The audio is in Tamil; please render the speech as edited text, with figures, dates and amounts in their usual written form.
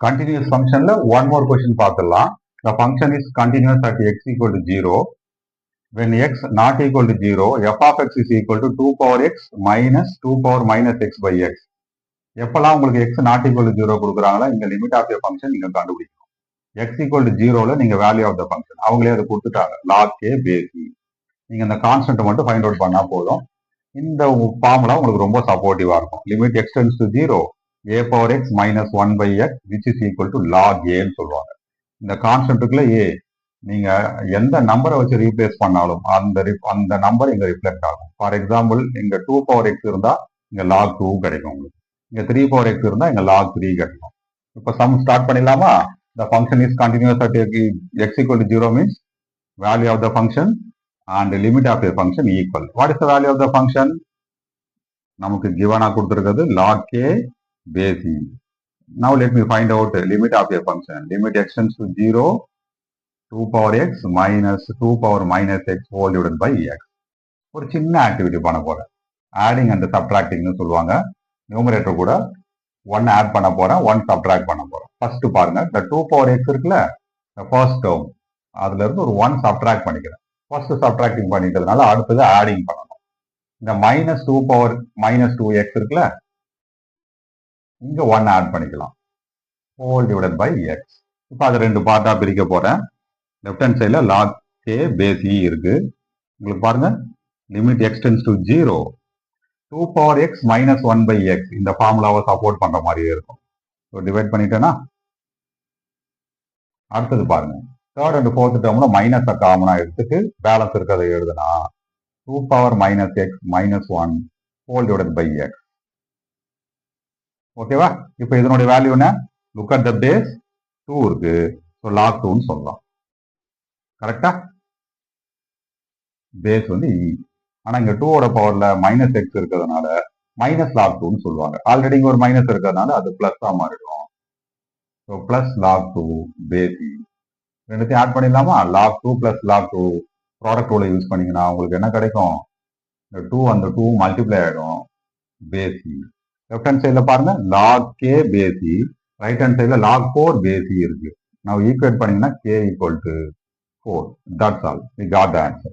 Continuous functionல one more question பார்த்துடலாம். The function is continuous at x equal to 0. When x not equal to 0, f of x is equal to 2 power x minus 2 power minus x by x. எப்பெல்லாம் உங்களுக்கு x not equal to 0 கொடுக்குறாங்களோ இந்த limit of your function நீங்க கண்டுபிடிக்கணும். x equal to 0ல நீங்க value of the function அவங்களே அதை கொடுத்துட்டாங்க log k base e. நீங்க இந்த கான்ஸ்டன்ட் மட்டும் ஃபைண்ட் அவுட் பண்ணா போதும். இந்த ஃபார்முலா உங்களுக்கு ரொம்ப சப்போர்ட்டிவா இருக்கும். Limit x tends to 0, a power x minus 1 by x which is equal to log a ன்னு சொல்லுவாங்க. இந்த கான்ஸ்டன்ட்டுக்குள்ள a நீங்க எந்த நம்பரை வச்சு ரீப்ளேஸ் பண்ணாலும் அந்த நம்பர் இங்க ரிஃப்ளெக்ட் ஆகும். ஃபார் எக்ஸாம்பிள் இங்க 2 பவர் x இருந்தா இங்க log 2 கிடைக்கும் உங்களுக்கு. இங்க 3 பவர் x இருந்தா இங்க log 3 கிடைக்கும். இப்போ சம் ஸ்டார்ட் பண்ணிடலாமா? The function is continuous at x equal to 0 means value of the function and the limit of the function equal. What is the value of the function? நமக்கு given கொடுத்திருக்கிறது log k base e. Now let me find out the limit of a function. Limit x tends to 0, 2 power x minus 2 power minus x whole divided by x. ஒரு சின்ன ஆக்டிவிட்டி பண்ண போறேன். ஆடிங் அண்ட் சப்ட்ராக்டிங்னு சொல்லுவாங்க. நியூமரேட்டர் கூட 1 ஆட் பண்ண போறேன், 1 சப்ட்ராக்ட் பண்ண போறேன். ஃபர்ஸ்ட் பாருங்க, இந்த 2 பவர் x இருக்குல்ல, ஃபர்ஸ்ட் டேர்ம் அதுல இருந்து ஒரு 1 சப்ட்ராக்ட் பண்ணிக்கிறேன். ஃபர்ஸ்ட் சப்ட்ராக்டிங் பண்ணிட்டதுனால அடுத்தது ஆடிங் பண்ணணும். இந்த மைனஸ் 2 பவர் மைனஸ் 2x இருக்குல்ல, இங்க 1 ஆட் பண்ணிக்கலாம். Whole divided by x. இப்போ அதை ரெண்டு பார்ட்டா பிரிக்க போறேன். லெஃப்ட் ஹேண்ட் சைட்ல log k base e இருக்கு. உங்களுக்கு பாருங்க, limit x tends to 0, 2 power x minus 1 by x இந்த ஃபார்முலாவை சப்போர்ட் பண்ற மாதிரியே இருக்கும். ஸோ டிவைட் பண்ணிட்டேன்னா அடுத்தது பாருங்க, தேர்ட் அண்ட் ஃபோர்த் டேர்ம்ல மைனஸை காமனா எடுத்துட்டு பேலன்ஸ் இருக்கிறத எழுதுனா 2 power minus x minus 1 whole divided by x. ஓகேவா? இப்போ இதனுடைய வேல்யூ என்ன? லுக் அட் த பேஸ் 2 இருக்கு. ஸோ log 2ன்னு சொல்லலாம். கரெக்டா? பேஸ் வந்து e. ஆனா இங்க 2ஓட பவர்ல மைனஸ் எக்ஸ் இருக்கிறதுனால மைனஸ் log 2ன்னு சொல்லுவாங்க. ஆல்ரெடி இங்க ஒரு மைனஸ் இருக்கிறதுனால அது பிளஸ் தான் மாறிடும். So plus log 2 base e. ரெண்டுத்தையும் ஆட் பண்ணிடலாமா? log 2 பிளஸ் log 2 ப்ராடக்ட் ரூலை யூஸ் பண்ணீங்கன்னா உங்களுக்கு என்ன கிடைக்கும்? இந்த 2 அந்த 2 மல்டிப்ளை ஆயிடும், பேஸ் e. லெஃப்ட் ஹேண்ட் சைட்ல பாருங்க, log k base e, right hand சைட்ல log 4 பேஸ் e இருக்கு. நான் ஈக்குவேட் பண்ணீங்கன்னா k equal to 4. That's all. We got the answer.